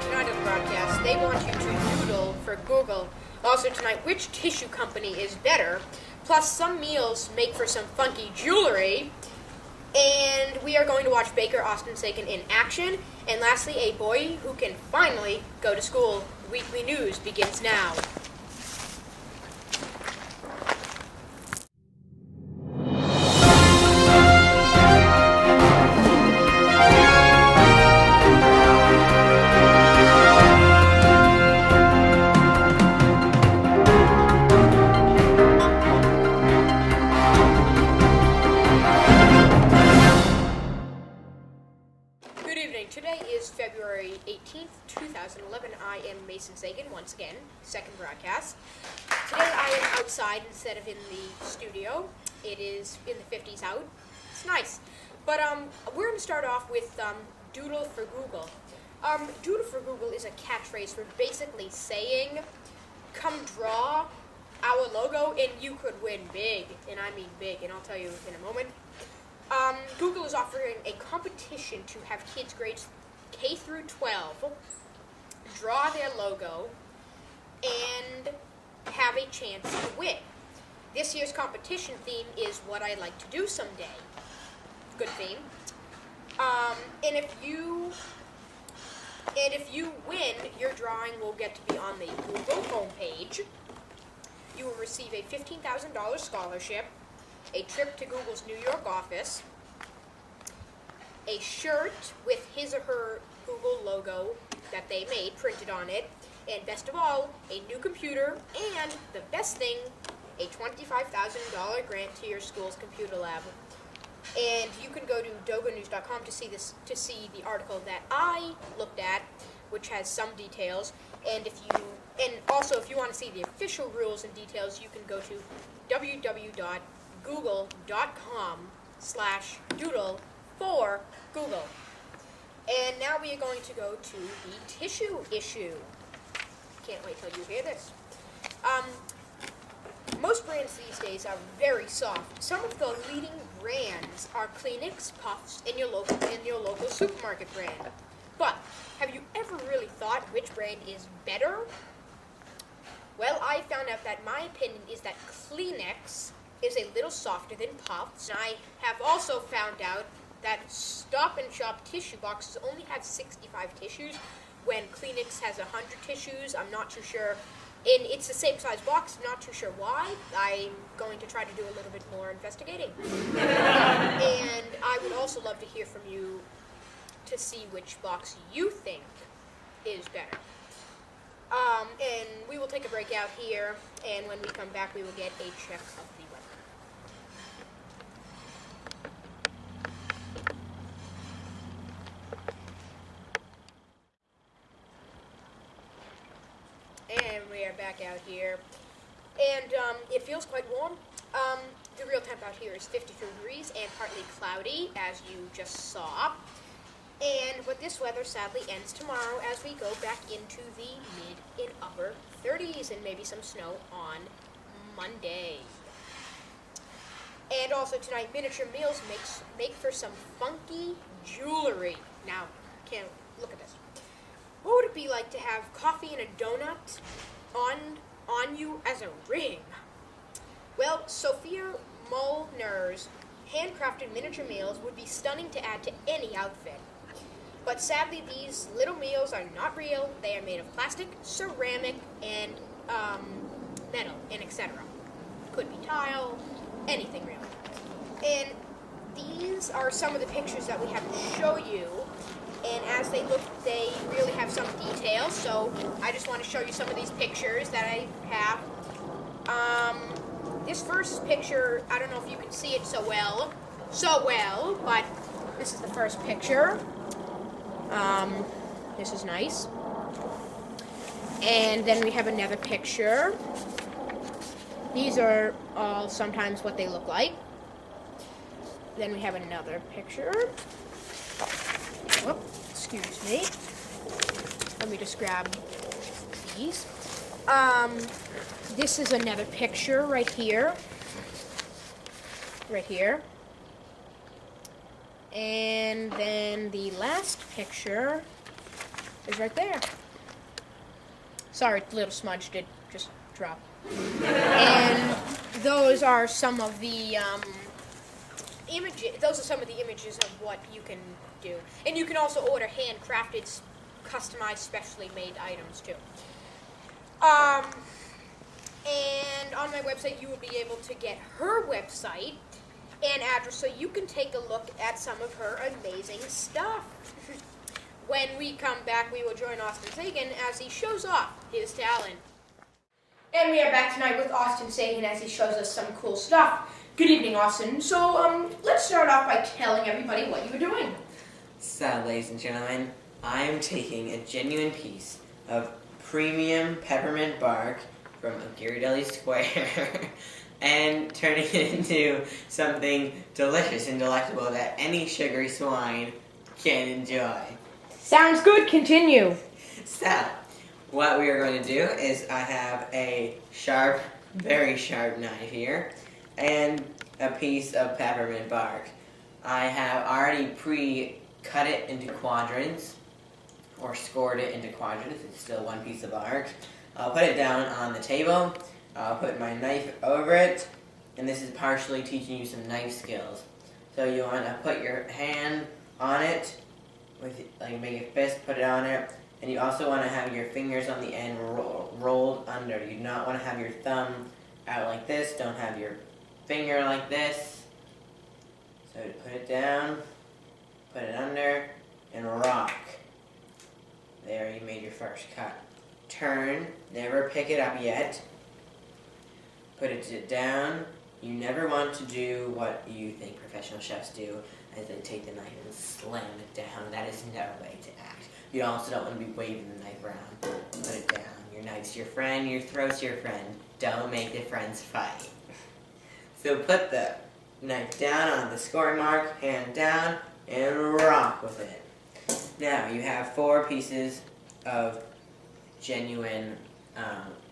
tonight on the broadcast, they want you to doodle for Google. Also tonight, which tissue company is better? Plus, some meals make for some funky jewelry. And we are going to watch Baker Austin Sagan in action. And lastly, a boy who can finally go to school. Weekly news begins now. Today is February 18th, 2011. I am Mason Sagan, once again, second broadcast. Today I am outside instead of in the studio. It is in the 50s out. It's nice. But we're going to start off with Doodle for Google. Doodle for Google is a catchphrase for basically saying, come draw our logo and you could win big. And I mean big, and I'll tell you in a moment. Google is offering a competition to have kids grades K through 12 draw their logo and have a chance to win. This year's competition theme is what I like to do someday. Good theme. And if you win, your drawing will get to be on the Google homepage. You will receive a $15,000 scholarship, a trip to Google's New York office, a shirt with his or her Google logo that they made printed on it, and best of all, a new computer, and the best thing, a $25,000 grant to your school's computer lab. And you can go to dogonews.com to see the article that I looked at, which has some details. And also if you want to see the official rules and details, you can go to www.google.com/doodle for Google. And now we are going to go to the tissue issue. Can't wait till you hear this. Most brands these days are very soft. Some of the leading brands are Kleenex, Puffs, and your local supermarket brand. But have you ever really thought which brand is better? Well, I found out that my opinion is that Kleenex is a little softer than Puffs. And I have also found out that Stop and Shop tissue boxes only have 65 tissues when Kleenex has 100 tissues. I'm not too sure. And it's the same size box. I'm not too sure why. I'm going to try to do a little bit more investigating. And I would also love to hear from you to see which box you think is better. And we will take a break out here, and when we come back, we will get a check of the weather. And we are back out here, and it feels quite warm. The real temp out here is 53 degrees and partly cloudy, as you just saw. But this weather sadly ends tomorrow as we go back into the mid and upper 30s and maybe some snow on Monday. And also tonight, Miniature Meals make for some funky jewelry. Now, look at this. What would it be like to have coffee and a donut on you as a ring? Well, Sophia Molnar's handcrafted miniature meals would be stunning to add to any outfit. But sadly, these little meals are not real. They are made of plastic, ceramic, and metal, and etc. Could be tile, anything really. And these are some of the pictures that we have to show you. And as they look, they really have some detail. So I just want to show you some of these pictures that I have. This first picture, I don't know if you can see it so well, but this is the first picture. This is nice. And then we have another picture. These are all sometimes what they look like. Then we have another picture. Whoop, excuse me. Let me just grab these. This is another picture right here. Right here. And then the last picture is right there. Sorry, little smudge did just drop. And those are some of the images. Those are some of the images of what you can do. And you can also order handcrafted, customized, specially made items too. And on my website, you will be able to get her website and address so you can take a look at some of her amazing stuff. When we come back, we will join Austin Sagan as he shows off his talent. And we are back tonight with Austin Sagan as he shows us some cool stuff. Good evening, Austin. So, let's start off by telling everybody what you were doing. So, ladies and gentlemen, I am taking a genuine piece of premium peppermint bark from Ghirardelli Square and turning it into something delicious and delectable that any sugary swine can enjoy. Sounds good. Continue. So, what we are going to do is I have a sharp, very sharp knife here and a piece of peppermint bark. I have already pre-cut it into quadrants or scored it into quadrants. It's still one piece of bark. I'll put it down on the table. I'll put my knife over it, and this is partially teaching you some knife skills. So you want to put your hand on it, with like make a fist, put it on it, and you also want to have your fingers on the end rolled under. You do not want to have your thumb out like this. Don't have your finger like this. So put it down, put it under, and rock. There, you made your first cut. Turn, never pick it up yet. Put it down. You never want to do what you think professional chefs do, as they take the knife and slam it down. That is no way to act. You also don't want to be waving the knife around. Put it down. Your knife's your friend, your throat's your friend. Don't make the friends fight. So put the knife down on the score mark, hand down, and rock with it. Now you have 4 pieces of genuine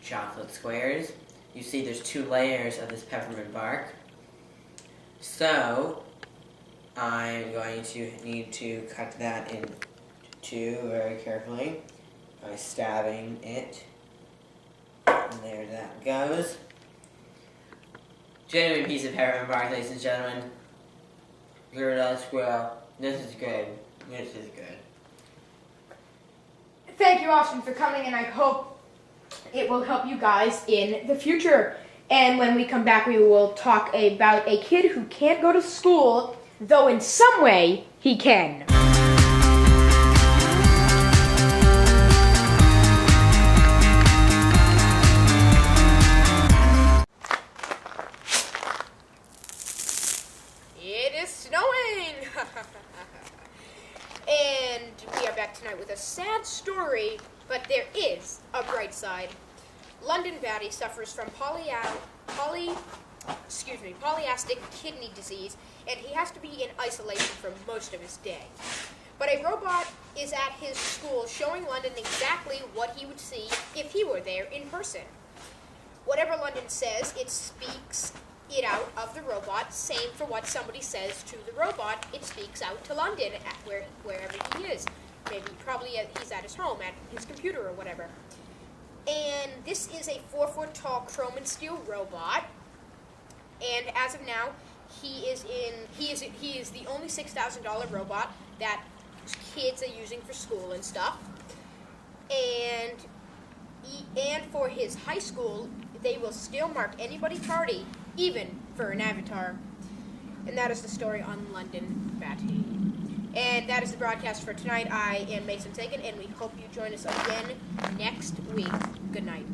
chocolate squares. You see there's 2 layers of this peppermint bark. So I'm going to need to cut that in 2 very carefully by stabbing it. And there that goes. Genuine piece of peppermint bark, ladies and gentlemen. Ghirardelli Square. This is good. This is good. Thank you, Austin, for coming, and I hope it will help you guys in the future. And when we come back, we will talk about a kid who can't go to school, though in some way he can. It is snowing! And we are back tonight with a sad story, but there is a bright side. London Batty suffers from polycystic kidney disease, and he has to be in isolation for most of his day. But a robot is at his school showing London exactly what he would see if he were there in person. Whatever London says, it speaks it out of the robot. Same for what somebody says to the robot, it speaks out to London at wherever he is. Maybe he's at his home, at his computer or whatever. And this is a 4-foot tall chrome and steel robot. And as of now, he is the only $6,000 robot that kids are using for school and stuff. And for his high school, they will still mark anybody tardy, even for an avatar. And that is the story on London Batty. And that is the broadcast for tonight. I am Mason Sagan, and we hope you join us again next week. Good night.